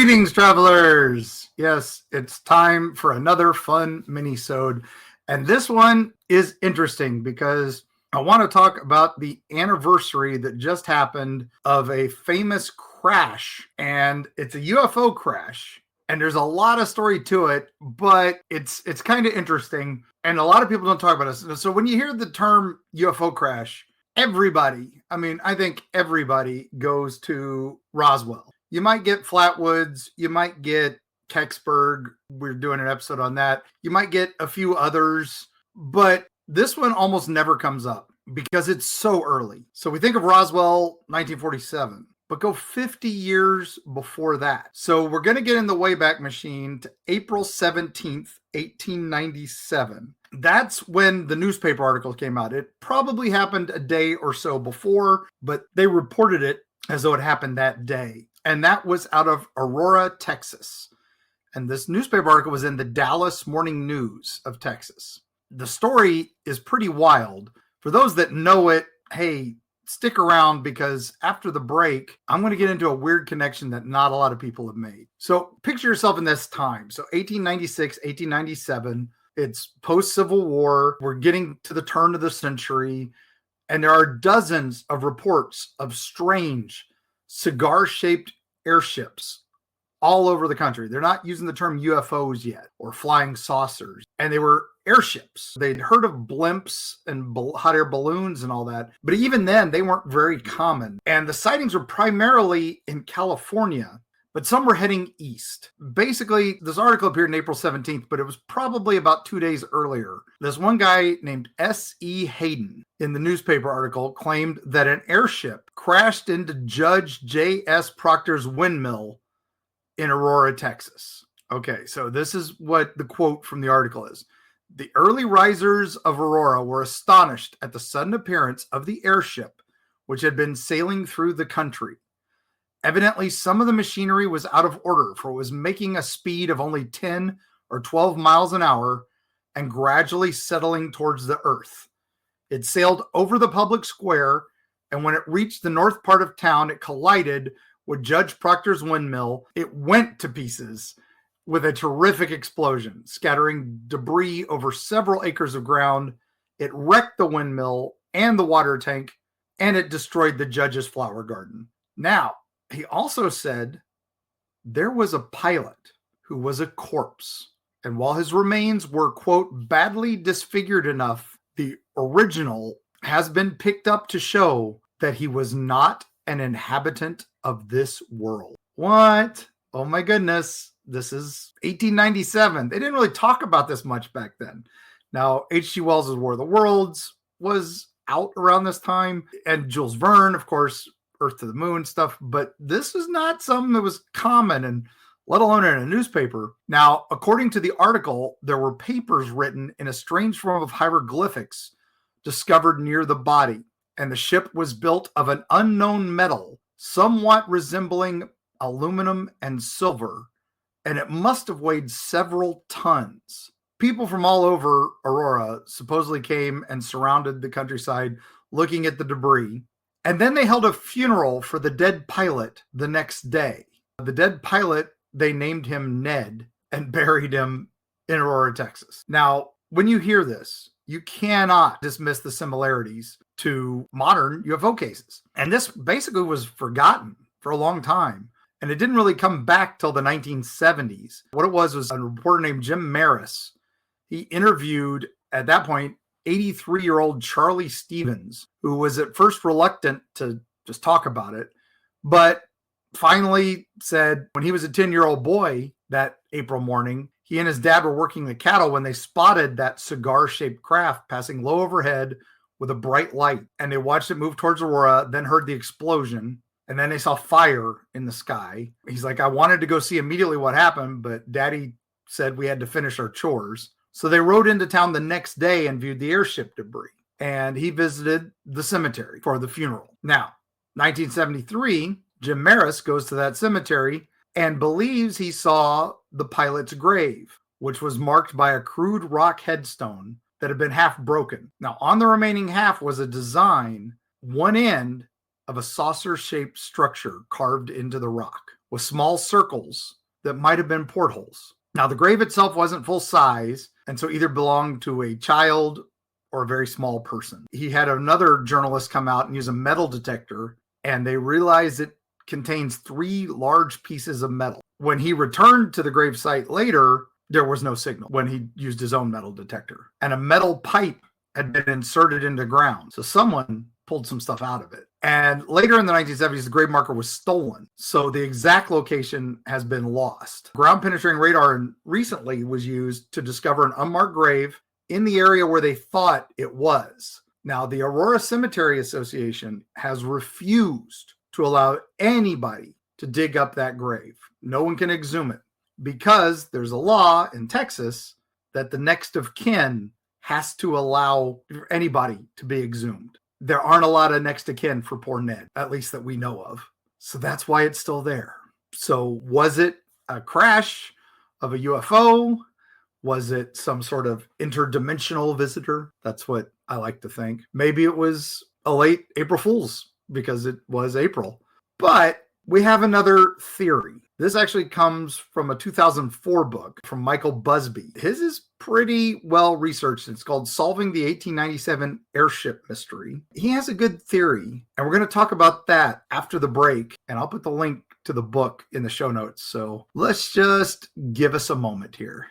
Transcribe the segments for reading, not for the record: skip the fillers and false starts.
Greetings, travelers! Yes, it's time for another fun mini-sode. And this one is interesting because I want to talk about the anniversary that just happened of a famous crash. And it's a UFO crash. And there's a lot of story to it, but it's kind of interesting. And a lot of people don't talk about it. So when you hear the term UFO crash, I think everybody goes to Roswell. You might get Flatwoods, you might get Kecksburg. We're doing an episode on that. You might get a few others, but this one almost never comes up because it's so early. So we think of Roswell, 1947, but go 50 years before that. So we're going to get in the Wayback Machine to April 17th, 1897. That's when the newspaper article came out. It probably happened a day or so before, but they reported it as though it happened that day. And that was out of Aurora, Texas. And this newspaper article was in the Dallas Morning News of Texas. The story is pretty wild. For those that know it, hey, stick around because after the break, I'm going to get into a weird connection that not a lot of people have made. So picture yourself in this time. So 1896, 1897, it's post-Civil War. We're getting to the turn of the century. And there are dozens of reports of strange cigar-shaped airships all over the country. They're not using the term UFOs yet or flying saucers. And they were airships. They'd heard of blimps and hot air balloons and all that. But even then, they weren't very common. And the sightings were primarily in California, but some were heading east. Basically, this article appeared on April 17th, but it was probably about 2 days earlier. This one guy named S.E. Hayden in the newspaper article claimed that an airship crashed into Judge J.S. Proctor's windmill in Aurora, Texas. Okay, so this is what the quote from the article is. The early risers of Aurora were astonished at the sudden appearance of the airship, which had been sailing through the country. Evidently, some of the machinery was out of order, for it was making a speed of only 10 or 12 miles an hour and gradually settling towards the earth. It sailed over the public square, and when it reached the north part of town, it collided with Judge Proctor's windmill. It went to pieces with a terrific explosion, scattering debris over several acres of ground. It wrecked the windmill and the water tank, and it destroyed the judge's flower garden. Now, he also said there was a pilot who was a corpse. And while his remains were, quote, badly disfigured enough, the original has been picked up to show that he was not an inhabitant of this world. What? Oh my goodness. This is 1897. They didn't really talk about this much back then. Now, H.G. Wells' War of the Worlds was out around this time. And Jules Verne, of course, Earth to the Moon stuff, but this is not something that was common, and let alone in a newspaper. Now, according to the article, there were papers written in a strange form of hieroglyphics discovered near the body, and the ship was built of an unknown metal, somewhat resembling aluminum and silver, and it must have weighed several tons. People from all over Aurora supposedly came and surrounded the countryside looking at the debris. And then they held a funeral for the dead pilot the next day. The dead pilot, they named him Ned and buried him in Aurora, Texas. Now, when you hear this, you cannot dismiss the similarities to modern UFO cases. And this basically was forgotten for a long time. And it didn't really come back till the 1970s. What it was a reporter named Jim Maris. He interviewed, at that point, 83-year-old Charlie Stevens, who was at first reluctant to just talk about it, but finally said when he was a 10-year-old boy that April morning, he and his dad were working the cattle when they spotted that cigar-shaped craft passing low overhead with a bright light. And they watched it move towards Aurora, then heard the explosion, and then they saw fire in the sky. He's like, I wanted to go see immediately what happened, but Daddy said we had to finish our chores. So they rode into town the next day and viewed the airship debris. And he visited the cemetery for the funeral. Now, 1973, Jim Maris goes to that cemetery and believes he saw the pilot's grave, which was marked by a crude rock headstone that had been half broken. Now, on the remaining half was a design, one end of a saucer-shaped structure carved into the rock. with small circles that might have been portholes. Now, the grave itself wasn't full size, and so either belonged to a child or a very small person. He had another journalist come out and use a metal detector, and they realized it contains 3 large pieces of metal. When he returned to the grave site later, there was no signal when he used his own metal detector. And a metal pipe had been inserted into ground. So someone pulled some stuff out of it. And later in the 1970s, the grave marker was stolen. So the exact location has been lost. Ground penetrating radar recently was used to discover an unmarked grave in the area where they thought it was. Now, the Aurora Cemetery Association has refused to allow anybody to dig up that grave. No one can exhume it because there's a law in Texas that the next of kin has to allow anybody to be exhumed. There aren't a lot of next of kin for poor Ned, at least that we know of. So that's why it's still there. So was it a crash of a UFO? Was it some sort of interdimensional visitor? That's what I like to think. Maybe it was a late April Fool's because it was April. But we have another theory. This actually comes from a 2004 book from Michael Busby. His is pretty well researched. It's called Solving the 1897 Airship Mystery. He has a good theory, and we're going to talk about that after the break, and I'll put the link to the book in the show notes. So let's just give us a moment here.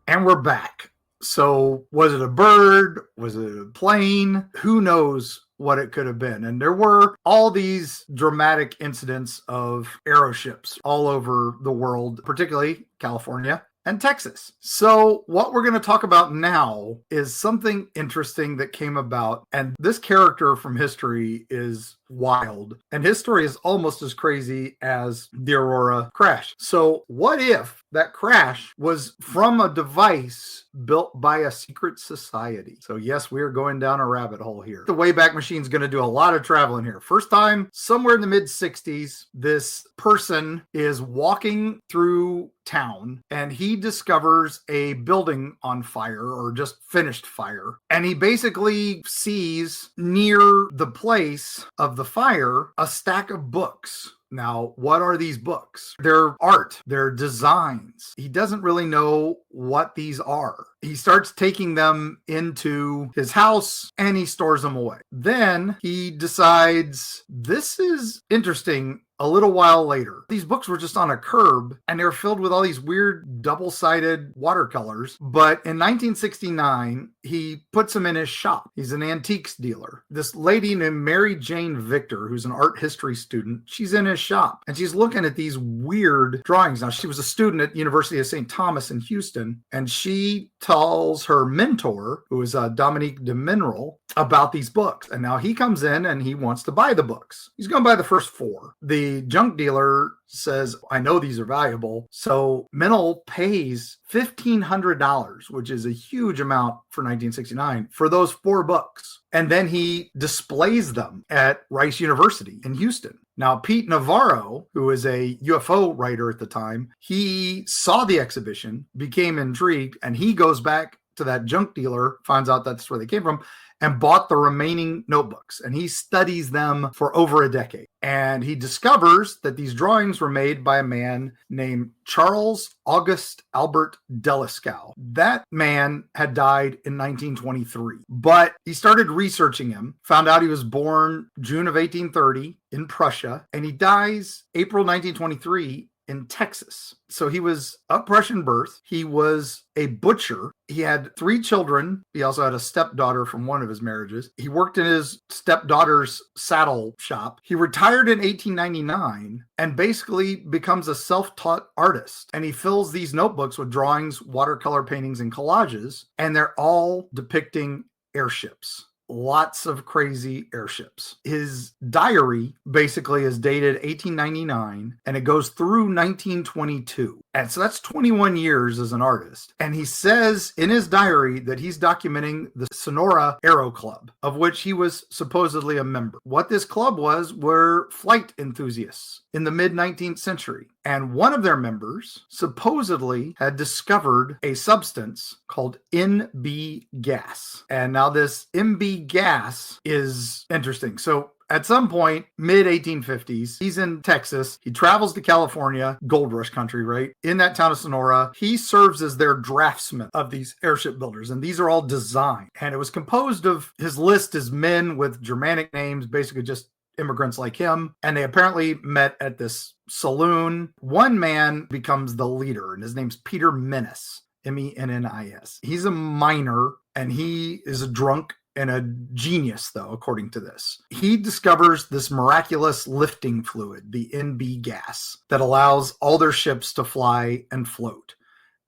And we're back. So was it a bird? Was it a plane? Who knows what it could have been? And there were all these dramatic incidents of Aeroships all over the world, particularly California and Texas. So what we're going to talk about now is something interesting that came about. And this character from history is wild. And his story is almost as crazy as the Aurora crash. So what if that crash was from a device built by a secret society? So yes, we are going down a rabbit hole here. The Wayback Machine's going to do a lot of traveling here. First time, somewhere in the mid 60s, this person is walking through town and he discovers a building on fire or just finished fire. And he basically sees near the place of the fire a stack of books. Now, what are these books? They're art, they're designs. He doesn't really know what these are. He starts taking them into his house and he stores them away. Then he decides, this is interesting. A little while later, these books were just on a curb and they were filled with all these weird double-sided watercolors. But in 1969, he puts them in his shop. He's an antiques dealer. This lady named Mary Jane Victor, who's an art history student, she's in his shop and she's looking at these weird drawings. Now, she was a student at University of St. Thomas in Houston, and she tells her mentor, who is Dominique de Mineral, about these books. And now he comes in and he wants to buy the books. He's going to buy the first 4. The junk dealer says, I know these are valuable. So Mineral pays $1,500, which is a huge amount for 1969, for those 4 books. And then he displays them at Rice University in Houston. Now, Pete Navarro, who is a UFO writer at the time, he saw the exhibition, became intrigued, and he goes back to that junk dealer, finds out that's where they came from, and bought the remaining notebooks. And he studies them for over a decade. And he discovers that these drawings were made by a man named Charles August Albert DELLSCHAU. That man had died in 1923. But he started researching him, found out he was born June of 1830 in Prussia, and he dies April 1923 in Texas. So he was of Prussian birth. He was a butcher. He had 3 children. He also had a stepdaughter from one of his marriages. He worked in his stepdaughter's saddle shop. He retired in 1899 and basically becomes a self-taught artist. And he fills these notebooks with drawings, watercolor paintings, and collages. And they're all depicting airships. Lots of crazy airships. His diary basically is dated 1899 and it goes through 1922. And so that's 21 years as an artist. And he says in his diary that he's documenting the Sonora Aero Club, of which he was supposedly a member. What this club was were flight enthusiasts in the mid-19th century. And one of their members supposedly had discovered a substance called NB gas. And now this NB gas is interesting. So at some point, mid 1850s, he's in Texas. He travels to California, gold rush country, right? In that town of Sonora, he serves as their draftsman of these airship builders. And these are all designed. And it was composed of, his list is men with Germanic names, basically just immigrants like him. And they apparently met at this saloon. One man becomes the leader, and his name's Peter Menis, Mennis. He's a miner, and he is a drunk and a genius, though, according to this. He discovers this miraculous lifting fluid, the NB gas, that allows all their ships to fly and float.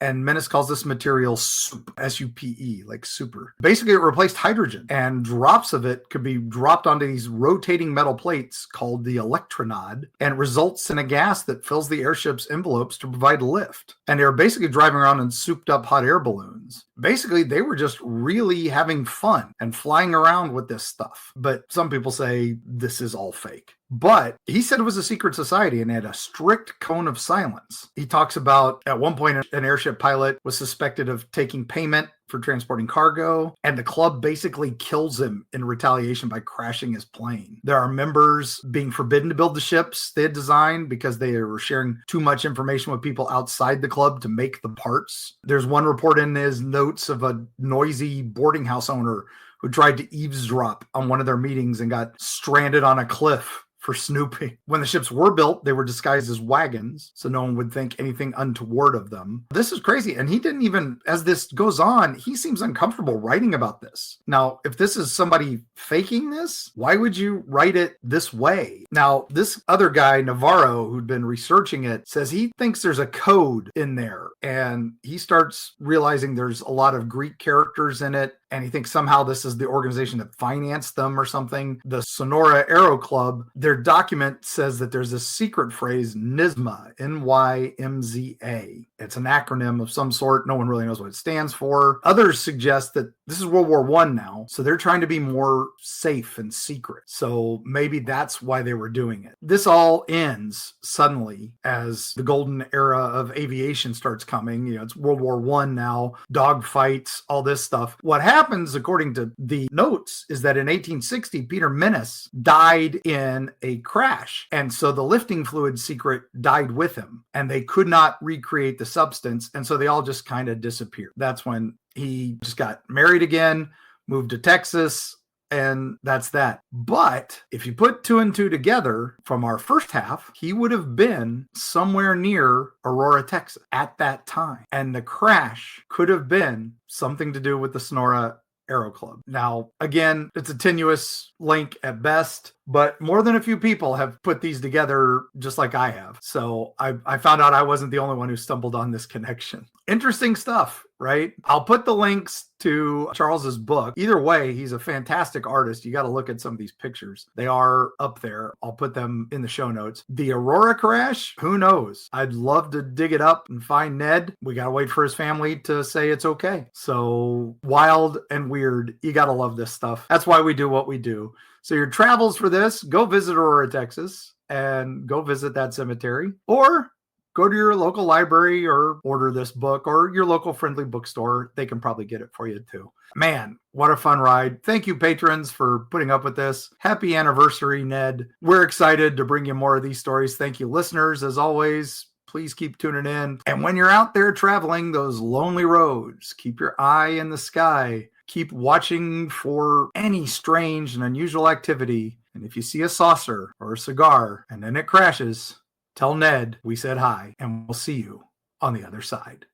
And Menis calls this material soup, S-U-P-E, like super. Basically, it replaced hydrogen, and drops of it could be dropped onto these rotating metal plates called the electronod, and results in a gas that fills the airship's envelopes to provide lift. And they're basically driving around in souped up hot air balloons. Basically, they were just really having fun and flying around with this stuff. But some people say this is all fake. But he said it was a secret society and had a strict cone of silence. He talks about at one point an airship pilot was suspected of taking payment for transporting cargo, and the club basically kills him in retaliation by crashing his plane. There are members being forbidden to build the ships they had designed because they were sharing too much information with people outside the club to make the parts. There's one report in his notes of a noisy boarding house owner who tried to eavesdrop on one of their meetings and got stranded on a cliff for snooping. When the ships were built, they were disguised as wagons, so no one would think anything untoward of them. This is crazy. And he didn't even, as this goes on, he seems uncomfortable writing about this. Now, if this is somebody faking this, why would you write it this way? Now, this other guy, Navarro, who'd been researching it, says he thinks there's a code in there. And he starts realizing there's a lot of Greek characters in it. And he thinks somehow this is the organization that financed them or something. The Sonora Aero Club, their document says that there's a secret phrase, NYMZA, N-Y-M-Z-A. It's an acronym of some sort. No one really knows what it stands for. Others suggest that this is World War I now, so they're trying to be more safe and secret. So maybe that's why they were doing it. This all ends suddenly as the golden era of aviation starts coming. You know, it's World War I now, dogfights, all this stuff. What happens, according to the notes, is that in 1860, Peter Menis died in a crash. And so the lifting fluid secret died with him, and they could not recreate the substance. And so they all just kind of disappeared. That's when he just got married again, moved to Texas, and that's that. But if you put two and two together from our first half, he would have been somewhere near Aurora, Texas at that time. And the crash could have been something to do with the Sonora Aero Club. Now, again, it's a tenuous link at best, but more than a few people have put these together just like I have. So I found out I wasn't the only one who stumbled on this connection. Interesting stuff, right? I'll put the links to Charles's book. Either way, he's a fantastic artist. You got to look at some of these pictures. They are up there. I'll put them in the show notes. The Aurora crash, who knows? I'd love to dig it up and find Ned. We got to wait for his family to say it's okay. So wild and weird. You got to love this stuff. That's why we do what we do. So your travels for this, go visit Aurora, Texas, and go visit that cemetery, or go to your local library or order this book, or your local friendly bookstore. They can probably get it for you too. Man, what a fun ride. Thank you, patrons, for putting up with this. Happy anniversary, Ned. We're excited to bring you more of these stories. Thank you, listeners. As always, please keep tuning in. And when you're out there traveling those lonely roads, keep your eye in the sky. Keep watching for any strange and unusual activity. And if you see a saucer or a cigar and then it crashes, tell Ned we said hi, and we'll see you on the other side.